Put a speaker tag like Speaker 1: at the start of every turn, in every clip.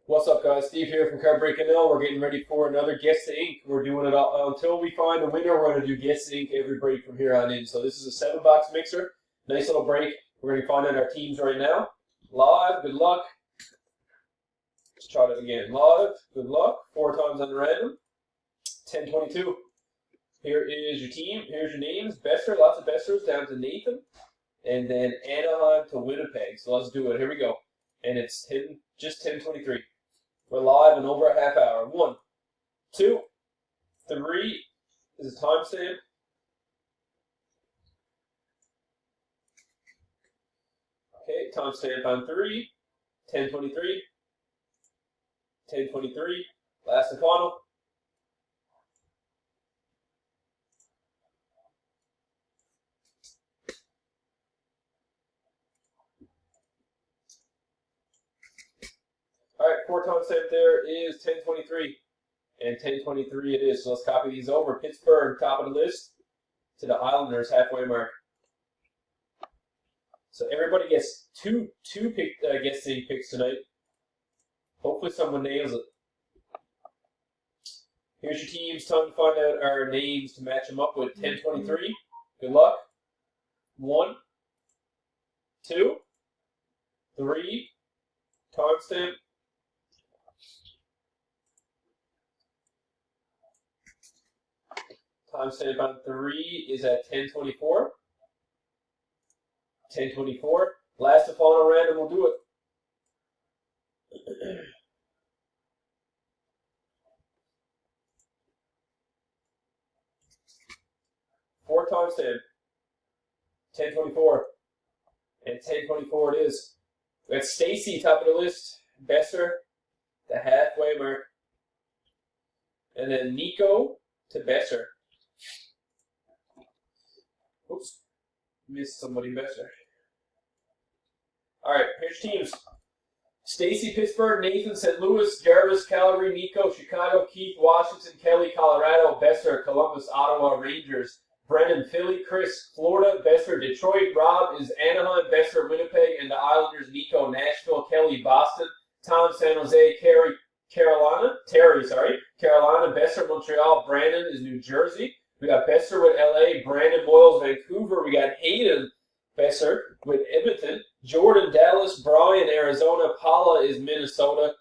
Speaker 1: What's up, guys? Steve here from Card Break NL. We're getting ready for another Guess the Ink. We're doing it all, until we find a winner. We're going to do Guess the Ink every break from here on in. So this is a 7-box mixer. Nice little break. We're going to find out our teams right now. Live, good luck. Let's try it again. Live, good luck. 4 times on random. 10-22. Here is your team. Here's your names. Besser, lots of Bessers down to Nathan. And then Anaheim to Winnipeg. So let's do it. Here we go. And it's just 10:23. We're live in over a half hour. 1, 2, 3 is a timestamp. Okay, timestamp on 3. 10:23. 10:23. Last and final. All right, 4 timestamp there is 10:23, and 10:23 it is. So let's copy these over. Pittsburgh, top of the list, to the Islanders, halfway mark. So everybody gets two Guess the Ink picks tonight. Hopefully someone nails it. Here's your teams. Time to find out our names to match them up with. 10:23. Good luck. 1, 2, 3. Timestamp. Timestamp on 3 is at 10:24. 10:24. Last and final random will do it. 4 timestamp. 10:24. And 10:24 it is. We got Stacy, top of the list. Besser, the halfway mark. And then Nico to Besser. Oops. Missed somebody Besser. Alright, here's teams. Stacy, Pittsburgh. Nathan, St. Louis. Jarvis, Calgary. Nico, Chicago. Keith, Washington. Kelly, Colorado. Besser, Columbus, Ottawa, Rangers. Brendan, Philly. Chris, Florida. Besser, Detroit. Rob is Anaheim. Besser, Winnipeg. And the Islanders, Nico, Nashville. Kelly, Boston. Tom, San Jose. Carolina. Besser, Montreal. Brandon is New Jersey. We got Besser with LA. Brandon Moyles, Vancouver. We got Hayden Besser with Edmonton. Jordan, Dallas. Brian, Arizona. Paula is Minnesota.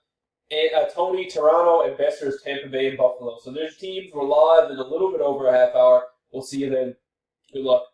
Speaker 1: And Tony, Toronto. And Besser is Tampa Bay and Buffalo. So there's teams. We're live in a little bit over a half hour. We'll see you then. Good luck.